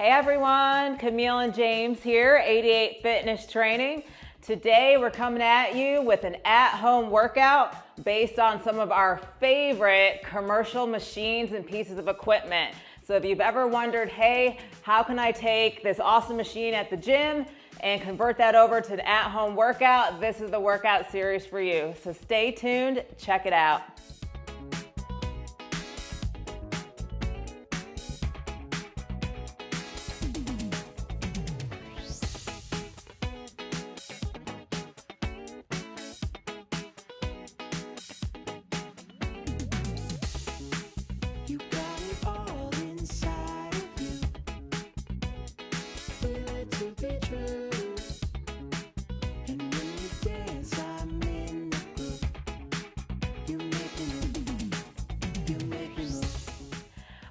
Hey everyone, Camille and James here, 88 Fitness Training. Today we're coming at you with an at-home workout based on some of our favorite commercial machines and pieces of equipment. So if you've ever wondered, hey, how can I take this awesome machine at the gym and convert that over to an at-home workout, this is the workout series for you. So stay tuned, check it out.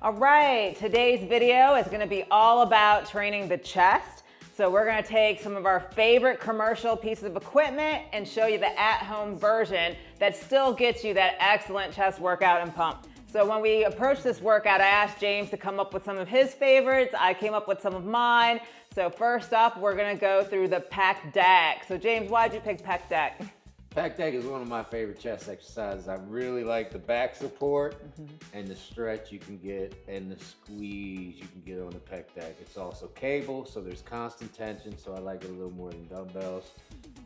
All right, today's video is gonna be all about training the chest. So we're gonna take some of our favorite commercial pieces of equipment and show you the at-home version that still gets you that excellent chest workout and pump. So when we approached this workout, I asked James to come up with some of his favorites. I came up with some of mine. So first up, we're gonna go through the Pec Deck. So James, why'd you pick Pec Deck? Pec Deck is one of my favorite chest exercises. I really like the back support and the stretch you can get and the squeeze you can get on the Pec Deck. It's also cable, so there's constant tension, so I like it a little more than dumbbells.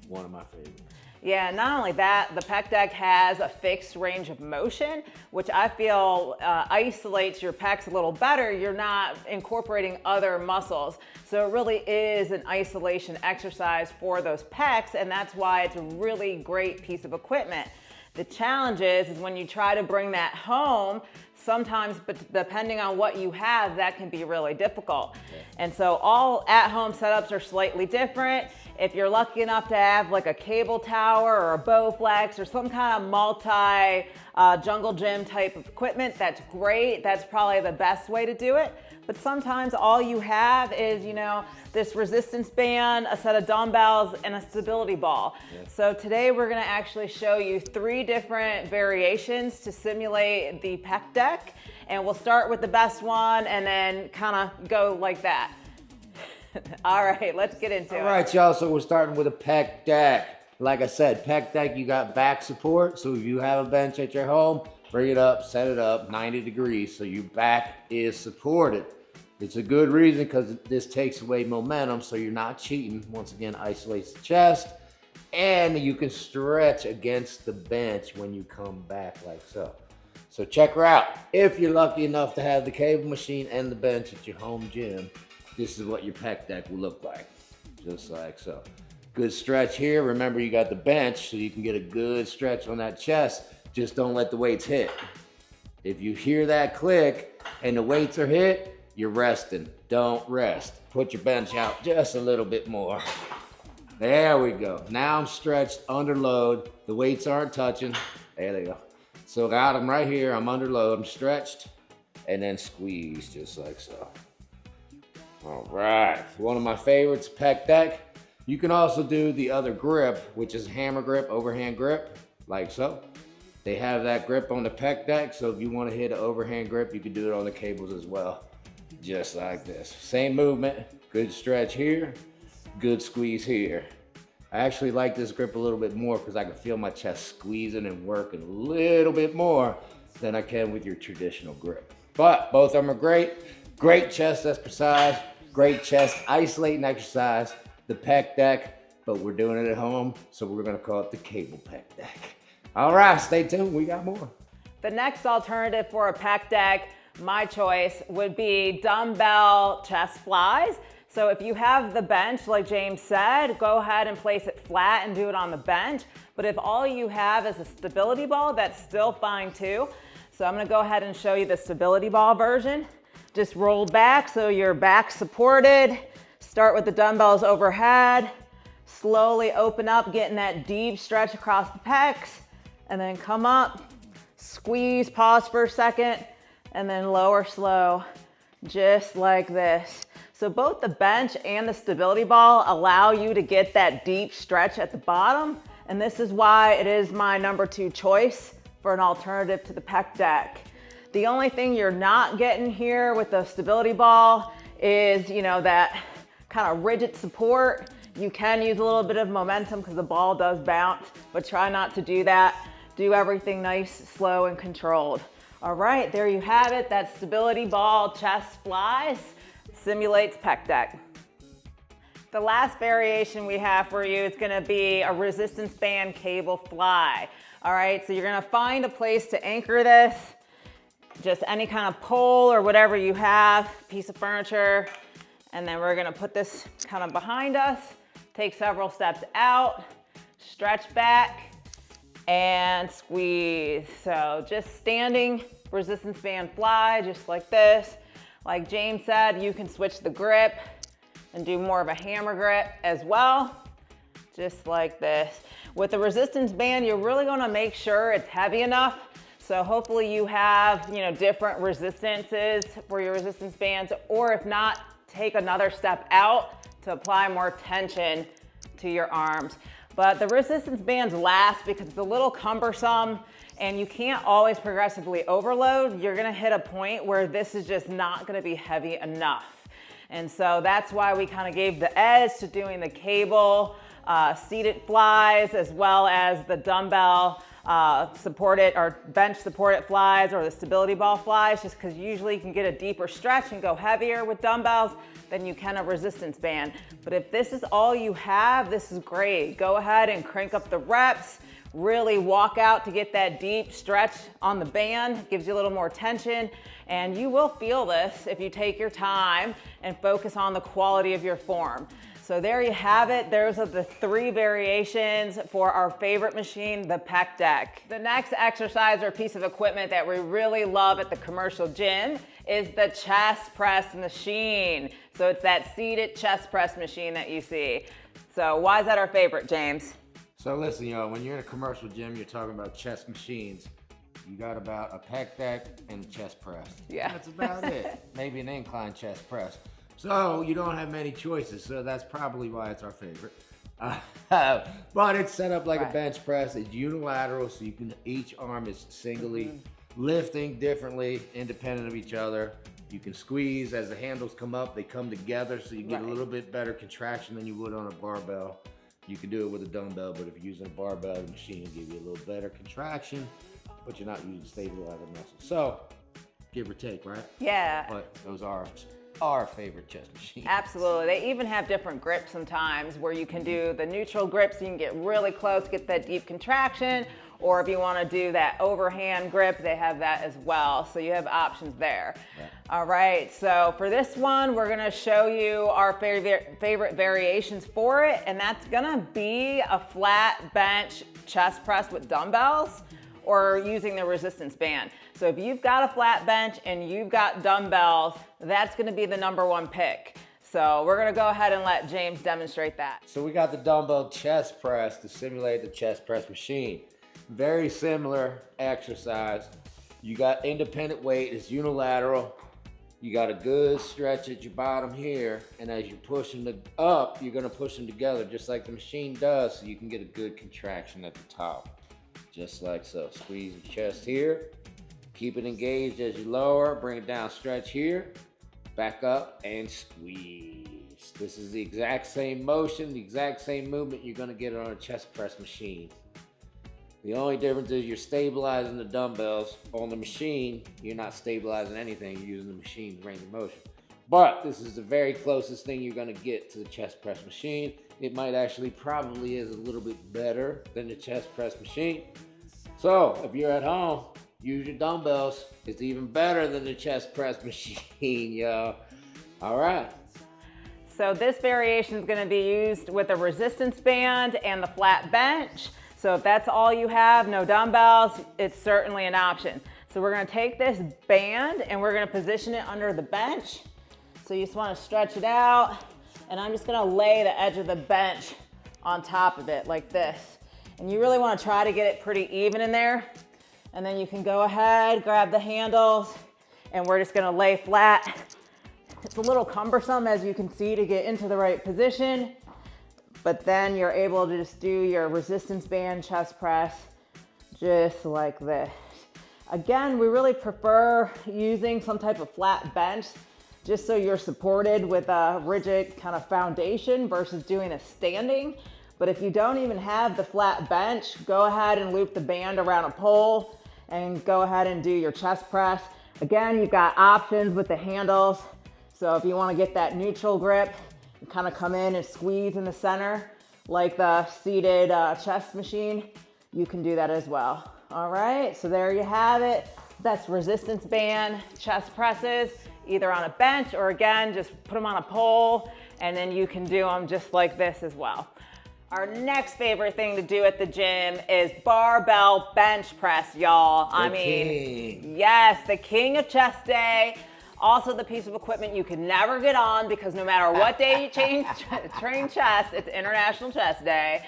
One of my favorites. Yeah, not only that, the Pec Deck has a fixed range of motion, which I feel isolates your pecs a little better. You're not incorporating other muscles. So it really is an isolation exercise for those pecs, and that's why it's a really great piece of equipment. The challenge is when you try to bring that home, sometimes, but depending on what you have, that can be really difficult. And so all at-home setups are slightly different. If you're lucky enough to have like a cable tower or a Bowflex or some kind of multi jungle gym type of equipment, that's great. That's probably the best way to do it. But sometimes all you have is, this resistance band, a set of dumbbells, and a stability ball. Yes. So today we're gonna actually show you 3 different variations to simulate the Pec Deck. And we'll start with the best one and then kind of go like that. All right, let's get into it. All right, y'all, so we're starting with a Pec Deck. Like I said, Pec Deck, you got back support. So if you have a bench at your home, bring it up, set it up 90 degrees so your back is supported. It's a good reason because this takes away momentum so you're not cheating. Once again, isolates the chest. And you can stretch against the bench when you come back like so. So check her out. If you're lucky enough to have the cable machine and the bench at your home gym, this is what your Pec Deck will look like, just like so. Good stretch here. Remember, you got the bench, so you can get a good stretch on that chest. Just don't let the weights hit. If you hear that click and the weights are hit, you're resting. Don't rest. Put your bench out just a little bit more. There we go. Now I'm stretched under load. The weights aren't touching. There they go. So I got them right here. I'm under load. I'm stretched and then squeeze just like so. All right, one of my favorites, Pec Deck. You can also do the other grip, which is hammer grip, overhand grip, like so. They have that grip on the Pec Deck, so if you want to hit an overhand grip, you can do it on the cables as well, just like this. Same movement, good stretch here, good squeeze here. I actually like this grip a little bit more because I can feel my chest squeezing and working a little bit more than I can with your traditional grip. But both of them are great. Great chest exercise. Great chest isolating exercise, the Pec Deck, but we're doing it at home, so we're gonna call it the cable Pec Deck. All right, stay tuned, we got more. The next alternative for a Pec Deck, my choice, would be dumbbell chest flies. So if you have the bench, like James said, go ahead and place it flat and do it on the bench. But if all you have is a stability ball, that's still fine too. So I'm gonna go ahead and show you the stability ball version. Just roll back so your back's supported. Start with the dumbbells overhead. Slowly open up, getting that deep stretch across the pecs. And then come up, squeeze, pause for a second, and then lower slow, just like this. So both the bench and the stability ball allow you to get that deep stretch at the bottom. And this is why it is my number 2 choice for an alternative to the Pec Deck. The only thing you're not getting here with the stability ball is, you know, that kind of rigid support. You can use a little bit of momentum because the ball does bounce, but try not to do that. Do everything nice, slow, and controlled. All right, there you have it. That stability ball chest flies simulates pec deck. The last variation we have for you is gonna be a resistance band cable fly. All right, so you're gonna find a place to anchor this, just any kind of pole or whatever you have, piece of furniture, and then we're gonna put this kind of behind us, take several steps out, stretch back, and squeeze. So just standing resistance band fly, just like this. Like James said, you can switch the grip and do more of a hammer grip as well, just like this. With the resistance band, you're really gonna make sure it's heavy enough. So hopefully you have, you know, different resistances for your resistance bands, or if not, take another step out to apply more tension to your arms. But the resistance bands last because it's a little cumbersome and you can't always progressively overload. You're gonna hit a point where this is just not gonna be heavy enough. And so that's why we kind of gave the edge to doing the cable, seated flies, as well as the dumbbell supported or bench supported flies or the stability ball flies, just because usually you can get a deeper stretch and go heavier with dumbbells than you can a resistance band. But if this is all you have, this is great. Go ahead and crank up the reps, really walk out to get that deep stretch on the band. It gives you a little more tension, and you will feel this if you take your time and focus on the quality of your form. So there you have it. Those are the 3 variations for our favorite machine, the Pec Deck. The next exercise or piece of equipment that we really love at the commercial gym is the chest press machine. So it's that seated chest press machine that you see. So why is that our favorite, James? So listen, when you're in a commercial gym, you're talking about chest machines. You got about a pec deck and a chest press. Yeah. That's about it. Maybe an incline chest press. So you don't have many choices, so that's probably why it's our favorite. But it's set up like a bench press. It's unilateral, so you can, each arm is singly lifting differently, independent of each other. You can squeeze as the handles come up, they come together, so you get a little bit better contraction than you would on a barbell. You can do it with a dumbbell, but if you're using a barbell, the machine will give you a little better contraction, but you're not using stabilizer muscles. So, give or take, right? Yeah. But those are our favorite chest machines. Absolutely. They even have different grips sometimes where you can do the neutral grip so you can get really close, get that deep contraction, or if you want to do that overhand grip, they have that as well. So you have options there. Right. All right, so for this one, we're gonna show you our favorite variations for it, and that's gonna be a flat bench chest press with dumbbells or using the resistance band. So if you've got a flat bench and you've got dumbbells, that's gonna be the #1 pick. So we're gonna go ahead and let James demonstrate that. So we got the dumbbell chest press to simulate the chest press machine. Very similar exercise. You got independent weight, it's unilateral. You got a good stretch at your bottom here, and as you push them up, you're gonna push them together just like the machine does, so you can get a good contraction at the top. Just like so. Squeeze your chest here. Keep it engaged as you lower. Bring it down, stretch here. Back up and squeeze. This is the exact same motion, the exact same movement you're gonna get on a chest press machine. The only difference is you're stabilizing the dumbbells. On the machine, you're not stabilizing anything. You're using the machine's range of motion. But this is the very closest thing you're gonna get to the chest press machine. It might actually probably is a little bit better than the chest press machine. So if you're at home, use your dumbbells. It's even better than the chest press machine, y'all. All right. So this variation is gonna be used with a resistance band and the flat bench. So if that's all you have, no dumbbells, it's certainly an option. So we're gonna take this band and we're gonna position it under the bench. So you just wanna stretch it out, and I'm just gonna lay the edge of the bench on top of it like this. And you really wanna try to get it pretty even in there. And then you can go ahead, grab the handles, and we're just gonna lay flat. It's a little cumbersome, as you can see, to get into the right position, but then you're able to just do your resistance band chest press just like this. Again, we really prefer using some type of flat bench just so you're supported with a rigid kind of foundation versus doing a standing. But if you don't even have the flat bench, go ahead and loop the band around a pole and go ahead and do your chest press. Again, you've got options with the handles. So if you want to get that neutral grip, you kind of come in and squeeze in the center like the seated chest machine, you can do that as well. All right, so there you have it. That's resistance band chest presses, either on a bench or again, just put them on a pole and then you can do them just like this as well. Our next favorite thing to do at the gym is barbell bench press, y'all. Yes, the king of chest day. Also the piece of equipment you can never get on because no matter what day you train chest, it's International Chest Day.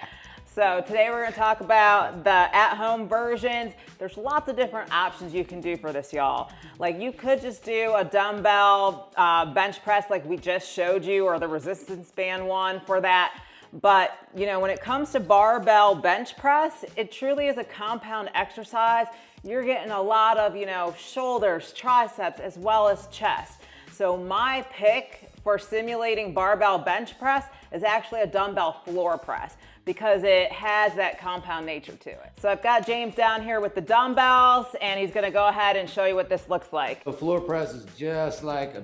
So today we're gonna talk about the at-home versions. There's lots of different options you can do for this, y'all. Like you could just do a dumbbell bench press like we just showed you, or the resistance band one for that. But you know, when it comes to barbell bench press, it truly is a compound exercise. You're getting a lot of, you know, shoulders, triceps, as well as chest. So my pick for simulating barbell bench press is actually a dumbbell floor press because it has that compound nature to it. So I've got James down here with the dumbbells and he's gonna go ahead and show you what this looks like. The floor press is just like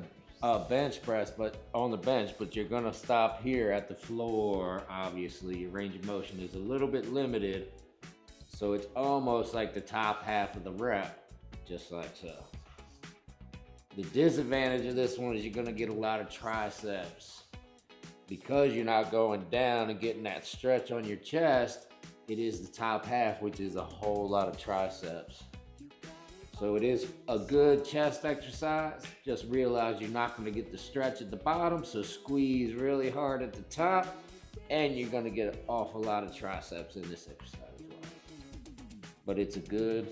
a bench press, but on the bench, but you're gonna stop here at the floor. Obviously, your range of motion is a little bit limited, so it's almost like the top half of the rep, just like so. The disadvantage of this one is you're gonna get a lot of triceps. Because you're not going down and getting that stretch on your chest, it is the top half, which is a whole lot of triceps. So it is a good chest exercise. Just realize you're not going to get the stretch at the bottom, so squeeze really hard at the top, and you're going to get an awful lot of triceps in this exercise as well. But it's a good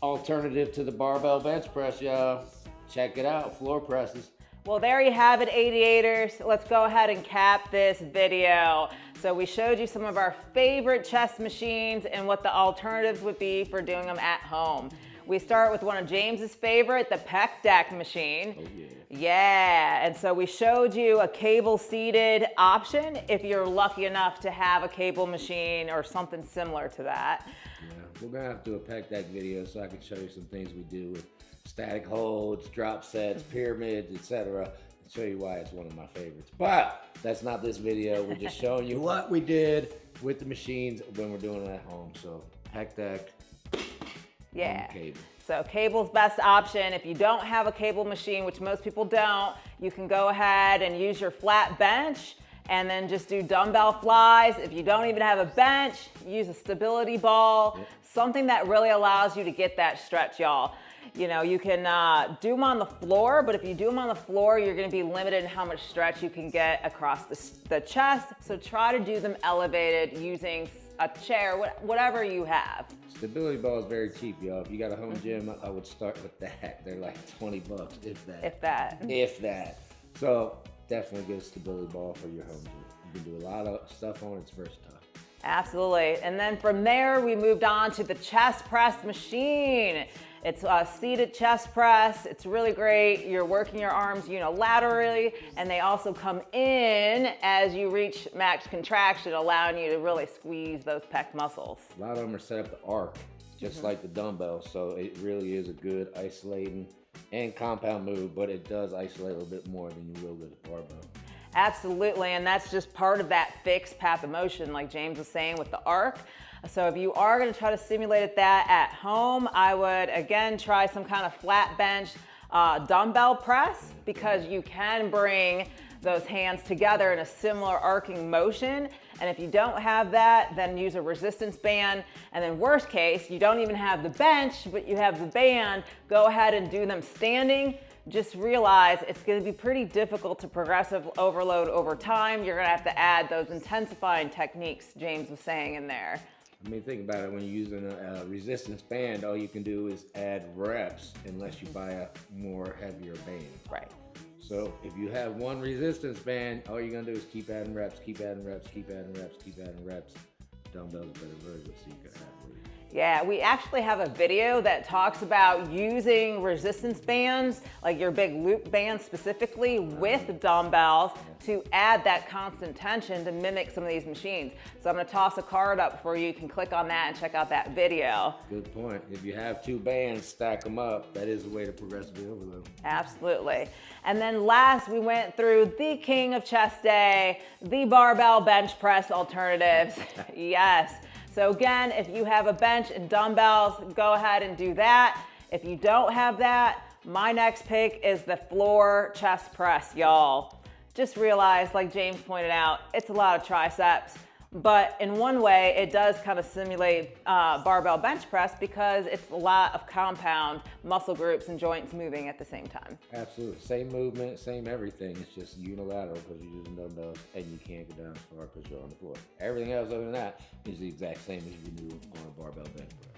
alternative to the barbell bench press, y'all. Check it out, floor presses. Well, there you have it, 88ers. Let's go ahead and cap this video. So we showed you some of our favorite chest machines and what the alternatives would be for doing them at home. We start with one of James's favorite, the Pec Deck machine. Oh yeah. Yeah, and so we showed you a cable seated option if you're lucky enough to have a cable machine or something similar to that. Yeah, we're gonna have to do a Pec Deck video so I can show you some things we do with static holds, drop sets, pyramids, etc. And show you why it's one of my favorites. But that's not this video. We're just showing you what we did with the machines when we're doing it at home. So Pec Deck. Yeah. Cable. So cable's best option. If you don't have a cable machine, which most people don't, you can go ahead and use your flat bench and then just do dumbbell flies. If you don't even have a bench, use a stability ball, something that really allows you to get that stretch, y'all. You know, you can do them on the floor, but if you do them on the floor, you're gonna be limited in how much stretch you can get across the chest. So try to do them elevated using a chair, whatever you have. Stability ball is very cheap, y'all. If you got a home gym, I would start with that. They're like 20 bucks, if that. If that. If that. So definitely get a stability ball for your home gym. You can do a lot of stuff on its first time. Absolutely. And then from there, we moved on to the chest press machine. It's a seated chest press. It's really great. You're working your arms unilaterally, and they also come in as you reach max contraction, allowing you to really squeeze those pec muscles. A lot of them are set up to arc, just like the dumbbell. So it really is a good isolating and compound move, but it does isolate a little bit more than you will with a barbell. Absolutely, and that's just part of that fixed path of motion, like James was saying with the arc. So if you are going to try to simulate that at home, I would again try some kind of flat bench dumbbell press, because you can bring those hands together in a similar arcing motion. And if you don't have that, then use a resistance band. And then worst case, you don't even have the bench, but you have the band, go ahead and do them standing. Just realize it's going to be pretty difficult to progressive overload over time. You're going to have to add those intensifying techniques James was saying in there. I mean, think about it. When you're using a resistance band, all you can do is add reps unless you buy a more heavier band. Right. So if you have one resistance band, all you're gonna do is keep adding reps, keep adding reps, keep adding reps, keep adding reps. Dumbbell's a better version, so you can add reps. Yeah, we actually have a video that talks about using resistance bands, like your big loop bands specifically, with dumbbells to add that constant tension to mimic some of these machines. So I'm gonna toss a card up for you. You can click on that and check out that video. Good point. If you have two bands, stack them up. That is the way to progressively overload. Absolutely. And then last, we went through the king of chest day, the barbell bench press alternatives. Yes. So again, if you have a bench and dumbbells, go ahead and do that. If you don't have that, my next pick is the floor chest press, y'all. Just realize, like James pointed out, it's a lot of triceps, but in one way, it does kind of simulate barbell bench press because it's a lot of compound muscle groups and joints moving at the same time. Absolutely. Same movement, same everything. It's just unilateral because you're using dumbbells and you can't go down as far because you're on the floor. Everything else other than that is the exact same as you do on a barbell bench press.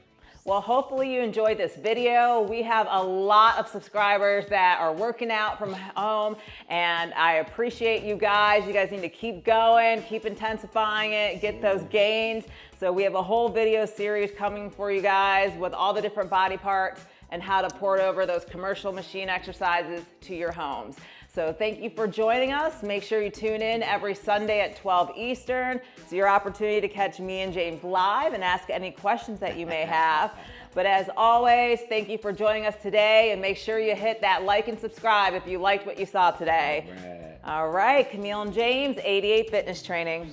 Well, hopefully you enjoyed this video. We have a lot of subscribers that are working out from home, and I appreciate you guys. You guys need to keep going, keep intensifying it, get those gains. So we have a whole video series coming for you guys with all the different body parts and how to port over those commercial machine exercises to your homes. So thank you for joining us. Make sure you tune in every Sunday at 12 Eastern. It's your opportunity to catch me and James live and ask any questions that you may have. But as always, thank you for joining us today, and make sure you hit that like and subscribe if you liked what you saw today. All right, Camille and James, 88 Fitness Training.